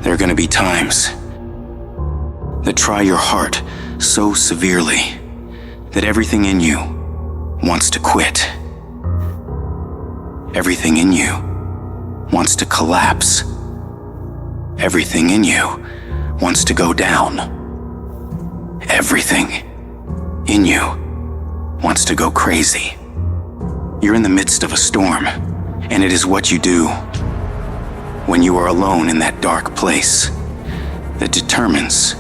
There are going to be times that try your heart so severely that everything in you wants to quit. Everything in you wants to collapse. Everything in you wants to go down. Everything in you wants to go crazy. You're in the midst of a storm, and it is what you do when you are alone in that dark place that determines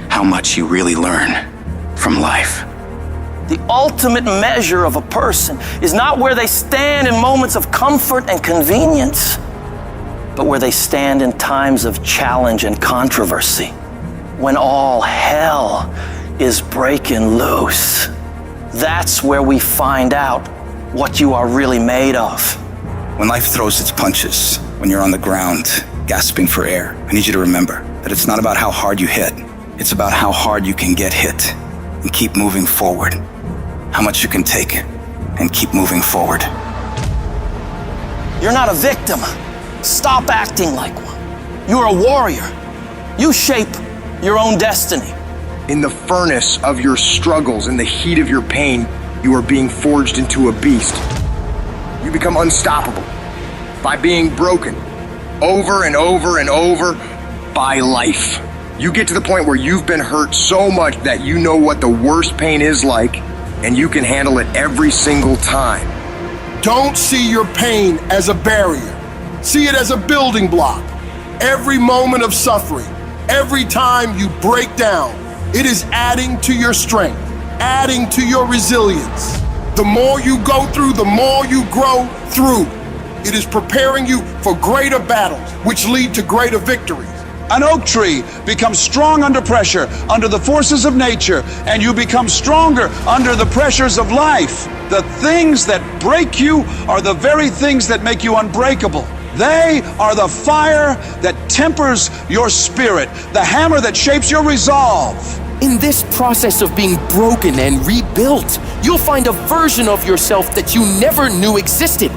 how much you really learn from life. The ultimate measure of a person is not where they stand in moments of comfort and convenience, but where they stand in times of challenge and controversy, when all hell is breaking loose. That's where we find out what you are really made of. When life throws its punches, when you're on the ground gasping for air, I need you to remember that it's not about how hard you hit. It's about how hard you can get hit and keep moving forward. How much you can take and keep moving forward. You're not a victim. Stop acting like one. You're a warrior. You shape your own destiny. In the furnace of your struggles, in the heat of your pain, you are being forged into a beast. You become unstoppable by being broken over and over and over by life. You get to the point where you've been hurt so much that you know what the worst pain is like, and you can handle it every single time. Don't see your pain as a barrier. See it as a building block. Every moment of suffering, every time you break down, it is adding to your strength, adding to your resilience. The more you go through, the more you grow through. It is preparing you for greater battles, which lead to greater victories. An oak tree becomes strong under pressure, under the forces of nature, and you become stronger under the pressures of life. The things that break you are the very things that make you unbreakable. They are the fire that tempers your spirit, the hammer that shapes your resolve. In this process of being broken and rebuilt, you'll find a version of yourself that you never knew existed.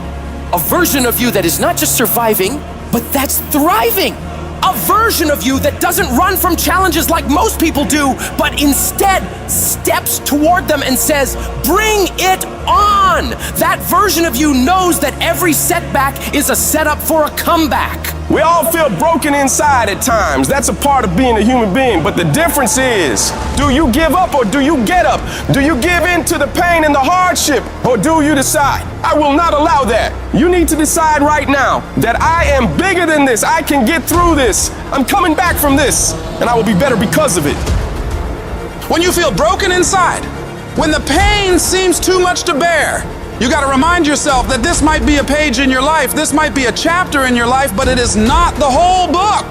A version of you that is not just surviving, but that's thriving. A version of you that doesn't run from challenges like most people do, but instead steps toward them and says, "Bring it on!" That version of you knows that every setback is a setup for a comeback. We all feel broken inside at times. That's a part of being a human being. But the difference is, do you give up or do you get up? Do you give in to the pain and the hardship, or do you decide, I will not allow that? You need to decide right now that I am bigger than this. I can get through this. I'm coming back from this, and I will be better because of it. When you feel broken inside, when the pain seems too much to bear, you got to remind yourself that this might be a page in your life, this might be a chapter in your life, but it is not the whole book.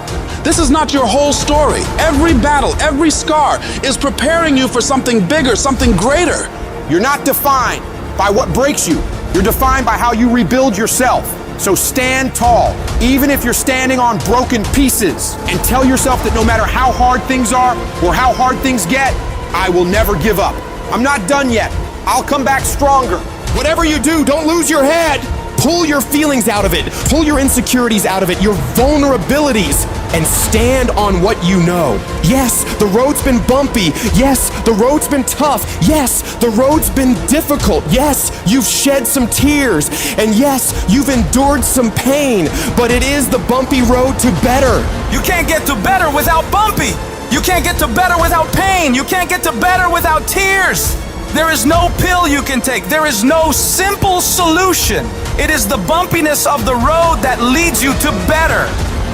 This is not your whole story. Every battle, every scar is preparing you for something bigger, something greater. You're not defined by what breaks you. You're defined by how you rebuild yourself. So stand tall, even if you're standing on broken pieces, and tell yourself that no matter how hard things are or how hard things get, I will never give up. I'm not done yet. I'll come back stronger. Whatever you do, don't lose your head. Pull your feelings out of it. Pull your insecurities out of it, your vulnerabilities, and stand on what you know. Yes, the road's been bumpy. Yes, the road's been tough. Yes, the road's been difficult. Yes, you've shed some tears. And yes, you've endured some pain. But it is the bumpy road to better. You can't get to better without bumpy. You can't get to better without pain. You can't get to better without tears. There is no pill you can take. There is no simple solution. It is the bumpiness of the road that leads you to better.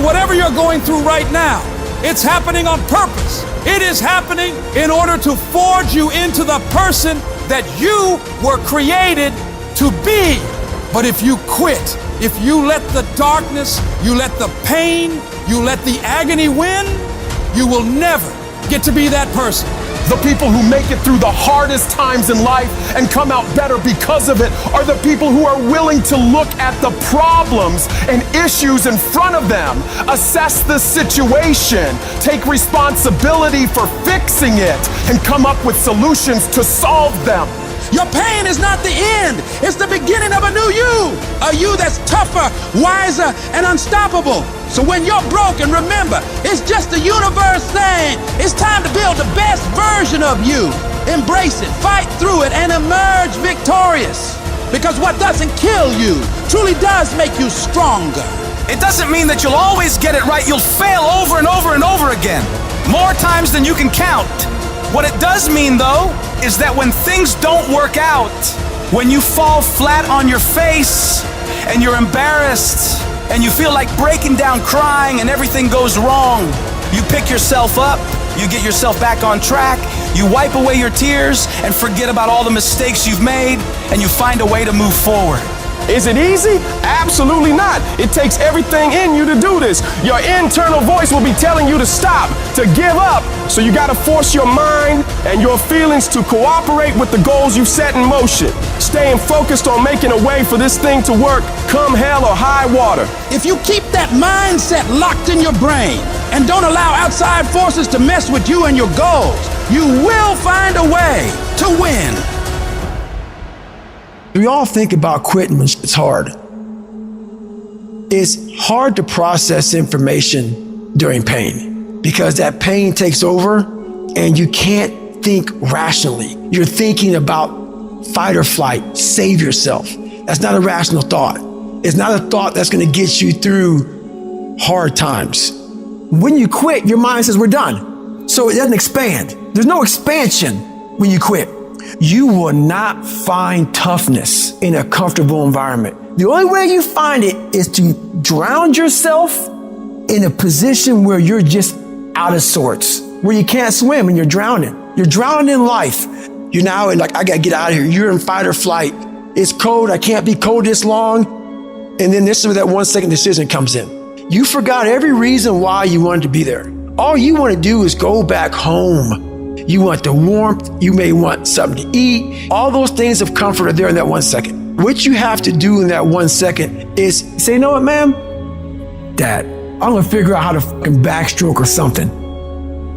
Whatever you're going through right now, it's happening on purpose. It is happening in order to forge you into the person that you were created to be. But if you quit, if you let the darkness, you let the pain, you let the agony win, you will never get to be that person. The people who make it through the hardest times in life and come out better because of it are the people who are willing to look at the problems and issues in front of them, assess the situation, take responsibility for fixing it, and come up with solutions to solve them. Your pain is not the end. It's the beginning of a new you. A you that's tougher, wiser, and unstoppable. So when you're broken, remember, it's just the universe saying it's time to build the best version of you. Embrace it, fight through it, and emerge victorious. Because what doesn't kill you truly does make you stronger. It doesn't mean that you'll always get it right. You'll fail over and over and over again, more times than you can count. What it does mean, though, is that when things don't work out, when you fall flat on your face and you're embarrassed and you feel like breaking down crying and everything goes wrong, you pick yourself up, you get yourself back on track, you wipe away your tears and forget about all the mistakes you've made, and you find a way to move forward. Is it easy? Absolutely not. It takes everything in you to do this. Your internal voice will be telling you to stop, to give up. So you gotta force your mind and your feelings to cooperate with the goals you've set in motion. Staying focused on making a way for this thing to work, come hell or high water. If you keep that mindset locked in your brain and don't allow outside forces to mess with you and your goals, you will find a way to win. We all think about quitting when it's hard. It's hard to process information during pain because that pain takes over and you can't think rationally. You're thinking about fight or flight, save yourself. That's not a rational thought. It's not a thought that's gonna get you through hard times. When you quit, your mind says we're done. So it doesn't expand. There's no expansion when you quit. You will not find toughness in a comfortable environment. The only way you find it is to drown yourself in a position where you're just out of sorts, where you can't swim and you're drowning. You're drowning in life. You're now in like, I gotta get out of here. You're in fight or flight. It's cold. I can't be cold this long. And then this is where that 1 second decision comes in. You forgot every reason why you wanted to be there. All you want to do is go back home. You want the warmth, you may want something to eat. All those things of comfort are there in that 1 second. What you have to do in that 1 second is say, you know what, ma'am? Dad, I'm gonna figure out how to fucking backstroke or something.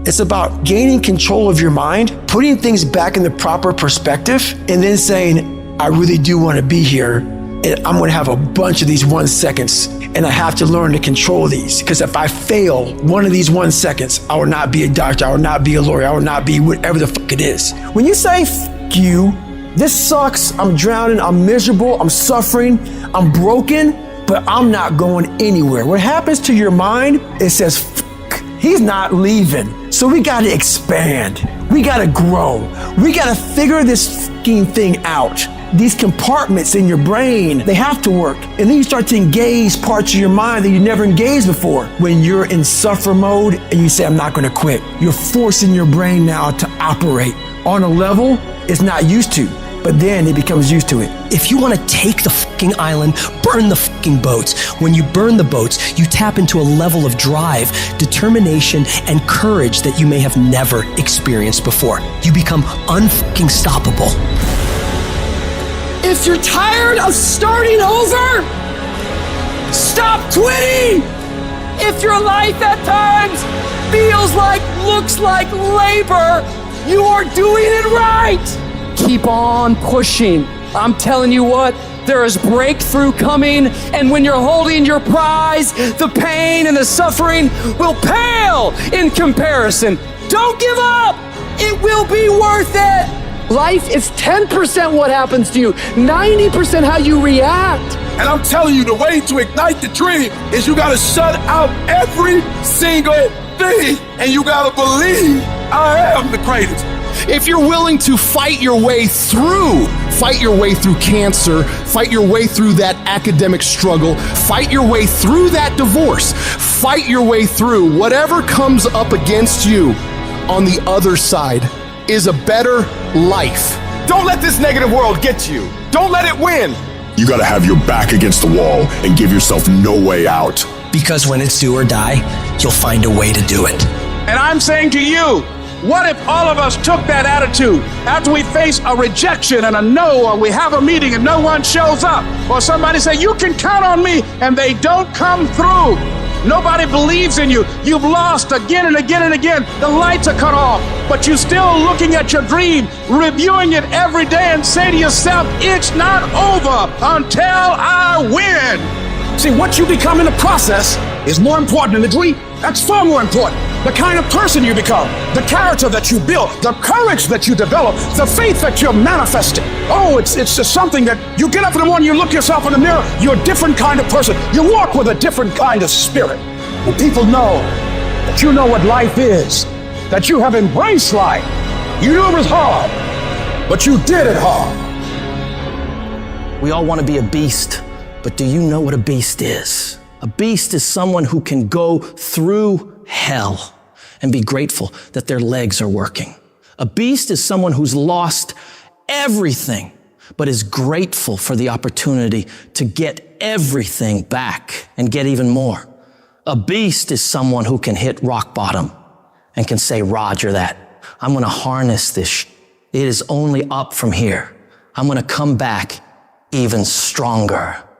It's about gaining control of your mind, putting things back in the proper perspective, and then saying, I really do want to be here, and I'm gonna have a bunch of these 1 seconds, and I have to learn to control these, because if I fail one of these 1 seconds, I will not be a doctor, I will not be a lawyer, I will not be whatever the fuck it is. When you say, fuck you, this sucks, I'm drowning, I'm miserable, I'm suffering, I'm broken, but I'm not going anywhere. What happens to your mind, it says, fuck, he's not leaving. So we gotta expand, we gotta grow, we gotta figure this fucking thing out. These compartments in your brain, they have to work. And then you start to engage parts of your mind that you never engaged before. When you're in suffer mode and you say, I'm not gonna quit, you're forcing your brain now to operate on a level it's not used to, but then it becomes used to it. If you want to take the fucking island, burn the fucking boats. When you burn the boats, you tap into a level of drive, determination, and courage that you may have never experienced before. You become unfucking stoppable. If you're tired of starting over, stop quitting! If your life at times feels like, looks like labor, you are doing it right! Keep on pushing. I'm telling you what, there is breakthrough coming, and when you're holding your prize, the pain and the suffering will pale in comparison. Don't give up! It will be worth it! Life is 10% what happens to you, 90% how you react. And I'm telling you, the way to ignite the dream is you gotta shut out every single thing, and you gotta believe I am the greatest. If you're willing to fight your way through cancer, fight your way through that academic struggle, fight your way through that divorce, fight your way through whatever comes up against you, on the other side is a better life. Don't let this negative world get you. Don't let it win. You gotta have your back against the wall and give yourself no way out. Because when it's do or die, you'll find a way to do it. And I'm saying to you, what if all of us took that attitude after we face a rejection and a no, or we have a meeting and no one shows up, or somebody say, you can count on me, and they don't come through? Nobody believes in you. You've lost again and again and again. The lights are cut off, but you're still looking at your dream, reviewing it every day and say to yourself, it's not over until I win. See, what you become in the process is more important than the dream. That's far more important. The kind of person you become, the character that you build, the courage that you develop, the faith that you're manifesting. Oh, it's just something that you get up in the morning, you look yourself in the mirror, you're a different kind of person. You walk with a different kind of spirit. And people know that you know what life is, that you have embraced life. You knew it was hard, but you did it hard. We all want to be a beast, but do you know what a beast is? A beast is someone who can go through hell and be grateful that their legs are working. A beast is someone who's lost everything, but is grateful for the opportunity to get everything back and get even more. A beast is someone who can hit rock bottom and can say, Roger that. I'm going to harness this. It is only up from here. I'm going to come back even stronger.